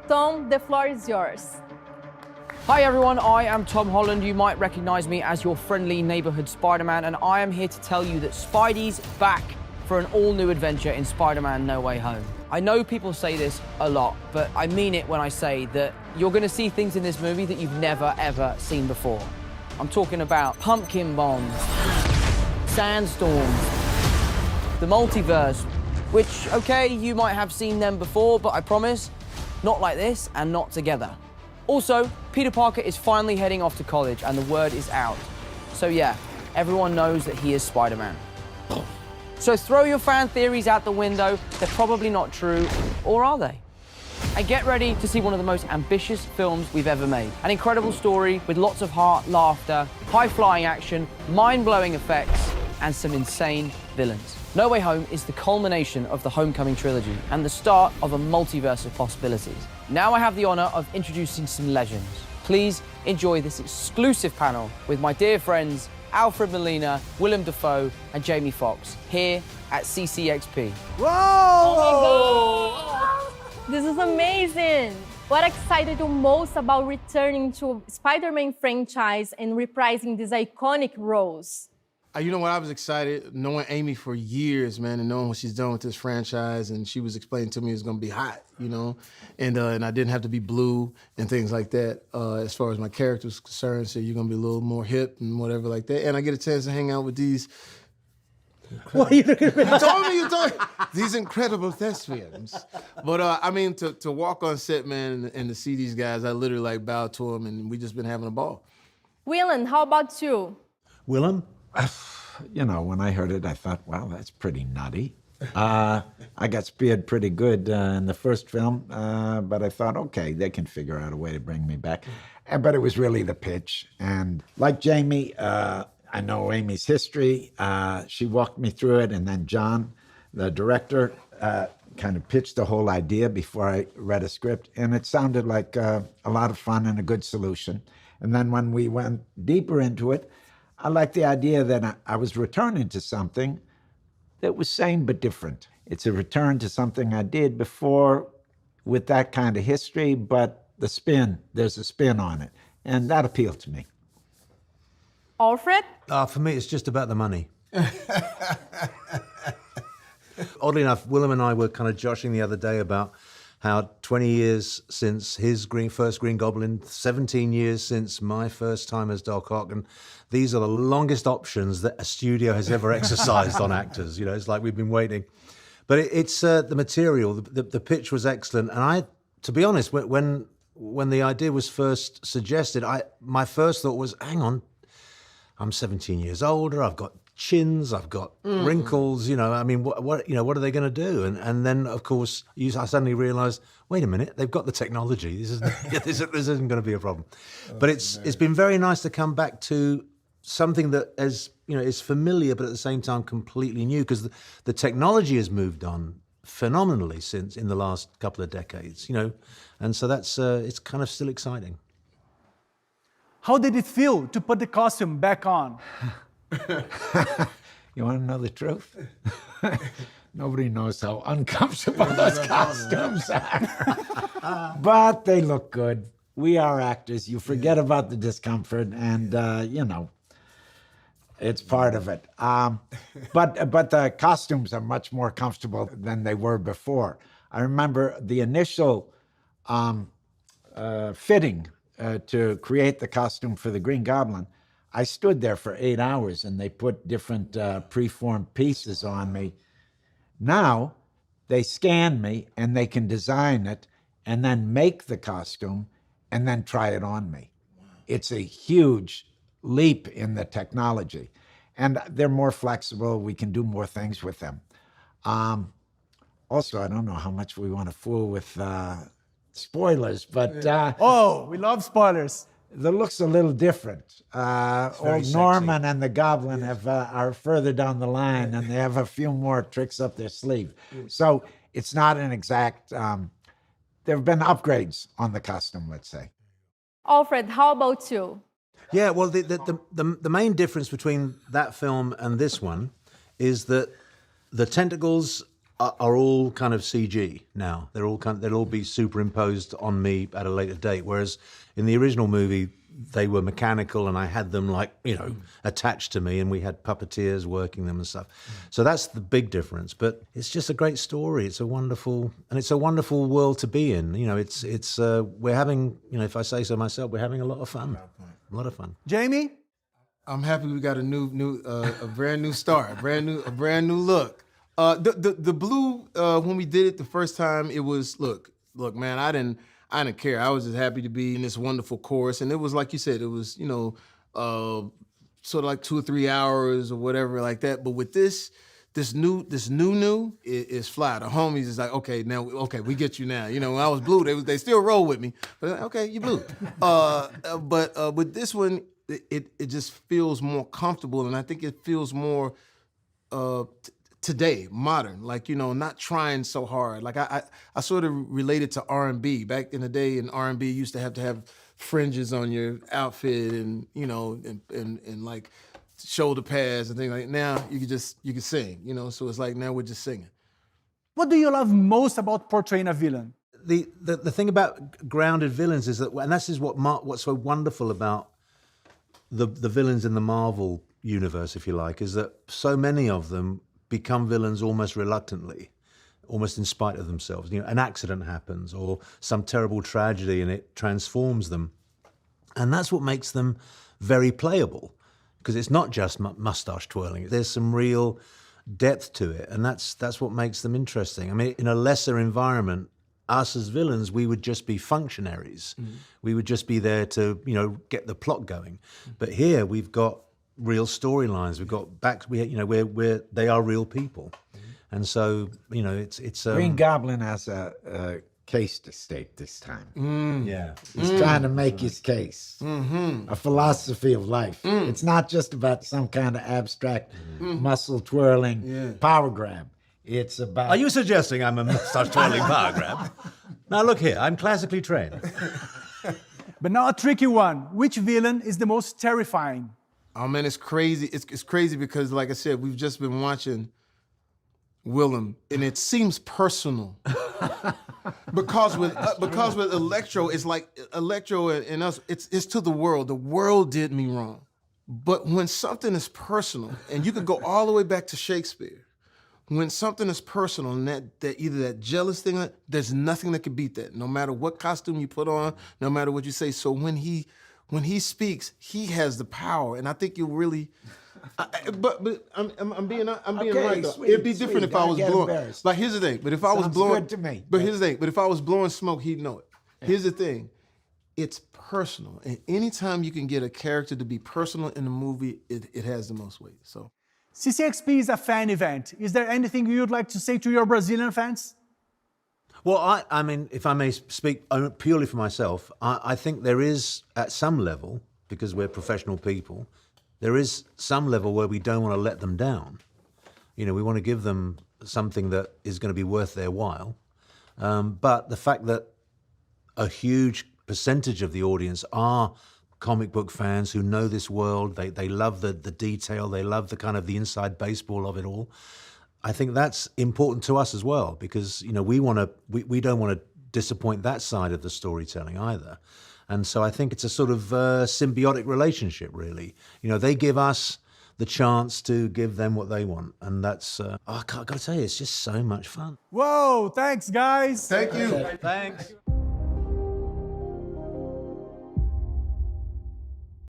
Tom, the floor is yours. Hi everyone, I am Tom Holland. You might recognize me as your friendly neighborhood Spider-Man, and I am here to tell you that Spidey's back for an all-new adventure in Spider-Man No Way Home. I know people say this a lot, but I mean it when I say that you're gonna see things in this movie that you've never, ever seen before. I'm talking about pumpkin bombs, sandstorms, the multiverse, which, okay, you might have seen them before, but I promise, not like this and not together. Also, Peter Parker is finally heading off to college and the word is out. So yeah, everyone knows that he is Spider-Man. So throw your fan theories out the window. They're probably not true, or are they? And get ready to see one of the most ambitious films we've ever made. An incredible story with lots of heart, laughter, high-flying action, mind-blowing effects, and some insane villains. No Way Home is the culmination of the Homecoming trilogy and the start of a multiverse of possibilities. Now I have the honor of introducing some legends. Please enjoy this exclusive panel with my dear friends Alfred Molina, Willem Dafoe, and Jamie Foxx here at CCXP. Whoa! Oh my God! This is amazing! What excited you most about returning to Spider-Man franchise and reprising these iconic roles? You know what, I was excited knowing Amy for years, man, and knowing what she's done with this franchise, and she was explaining to me it was gonna be hot, you know, and I didn't have to be blue and things like that as far as my character was concerned, so you're gonna be a little more hip and whatever like that, and I get a chance to hang out with these... What are you looking at me? You told me, these incredible thespians. But I mean, to walk on set, man, and to see these guys, I literally like bowed to them, and we just been having a ball. Willem, how about you? Willem? You know, when I heard it, I thought, wow, that's pretty nutty. I got speared pretty good in the first film, but I thought, okay, they can figure out a way to bring me back. But it was really the pitch. And like Jamie, I know Amy's history. She walked me through it, and then John, the director, kind of pitched the whole idea before I read a script, and it sounded like a lot of fun and a good solution. And then when we went deeper into it, I liked the idea that I was returning to something that was same but different. It's a return to something I did before with that kind of history, but there's a spin on it, and that appealed to me. Alfred? For me, it's just about the money. Oddly enough, Willem and I were kind of joshing the other day about how 20 years since his first Green Goblin, 17 years since my first time as Doc Ock, and these are the longest options that a studio has ever exercised on actors. You know, it's like we've been waiting. But it's the material, the pitch was excellent, and to be honest, when the idea was first suggested, my first thought was, hang on, I'm 17 years older, I've got chins, I've got wrinkles, you know, I mean, what are they going to do? And then, of course, I suddenly realized, wait a minute, they've got the technology. This isn't going to be a problem. But it's been very nice to come back to something that is familiar, but at the same time completely new, because the technology has moved on phenomenally since in the last couple of decades, you know, and so that's it's kind of still exciting. How did it feel to put the costume back on? You want to know the truth? Nobody knows how uncomfortable those costumes are. But they look good. We are actors. You forget about the discomfort, and, you know, it's part of it. But the costumes are much more comfortable than they were before. I remember the initial fitting to create the costume for the Green Goblin. I stood there for 8 hours, and they put different preformed pieces on me. Now, they scan me, and they can design it, and then make the costume, and then try it on me. It's a huge leap in the technology. And they're more flexible. We can do more things with them. Also, I don't know how much we want to fool with spoilers, but... Oh, we love spoilers. The look's a little different. Old Norman and the Goblin are further down the line, and they have a few more tricks up their sleeve. So it's not an exact... there have been upgrades on the costume, let's say. Alfred, how about you? Yeah, well, the main difference between that film and this one is that the tentacles are all kind of CG now. They'll all be superimposed on me at a later date. Whereas in the original movie, they were mechanical, and I had them attached to me, and we had puppeteers working them and stuff. So that's the big difference. But it's just a great story. It's a wonderful world to be in. We're having, if I say so myself, we're having a lot of fun. A lot of fun. Jamie? I'm happy we got a brand new start, a brand new look. The blue, when we did it the first time, it was look, man, I didn't care. I was just happy to be in this wonderful chorus, and it was like you said, it was sort of like 2 or 3 hours or whatever like that. But with this new is fly. The homies is like, okay, we get you now. When I was blue, they still roll with me, but okay, you blue. But with this one, it just feels more comfortable, and I think it feels more today, modern, not trying so hard. Like I sort of related to R&B. Back in the day, in R&B, you used to have fringes on your outfit and, and like shoulder pads and things like that. Now you can sing, so it's like now we're just singing. What do you love most about portraying a villain? The thing about grounded villains is that, and this is what's so wonderful about the villains in the Marvel universe, if you like, is that so many of them become villains almost reluctantly, almost in spite of themselves. An accident happens or some terrible tragedy and it transforms them. And that's what makes them very playable, because it's not just mustache twirling. There's some real depth to it, and that's what makes them interesting. I mean, in a lesser environment, us as villains, we would just be functionaries. Mm-hmm. We would just be there to, get the plot going. But here we've got real storylines. We've got they are real people, and so it's Green Goblin has a case to state this time. Yeah, he's trying to make his case, a philosophy of life. It's not just about some kind of abstract muscle twirling power grab. It's about. Are you suggesting I'm a mustache twirling power grab? Now look here, I'm classically trained. But now a tricky one. Which villain is the most terrifying? Oh man, it's crazy. It's crazy because, like I said, we've just been watching Willem, and it seems personal. because with Electro, it's like Electro and us. It's to the world. The world did me wrong. But when something is personal, and you could go all the way back to Shakespeare, when something is personal, and that either that jealous thing, there's nothing that can beat that. No matter what costume you put on, no matter what you say. So when he speaks, he has the power, and I think you'll really. But I'm being right though. It'd be different if I was blowing. Like here's the thing. But if I was blowing, good to me. But here's the thing. But if I was blowing smoke, he'd know it. Here's the thing. It's personal, and anytime you can get a character to be personal in the movie, it has the most weight. So. CCXP is a fan event. Is there anything you'd like to say to your Brazilian fans? Well, I mean, if I may speak purely for myself, I think there is, at some level, because we're professional people, there is some level where we don't want to let them down. We want to give them something that is going to be worth their while. But the fact that a huge percentage of the audience are comic book fans who know this world, they love the detail, they love the kind of the inside baseball of it all. I think that's important to us as well, because we don't want to disappoint that side of the storytelling either. And so I think it's a sort of symbiotic relationship, really. They give us the chance to give them what they want, and that's I got to tell you, it's just so much fun. Whoa! Thanks, guys. Thank you. Thanks.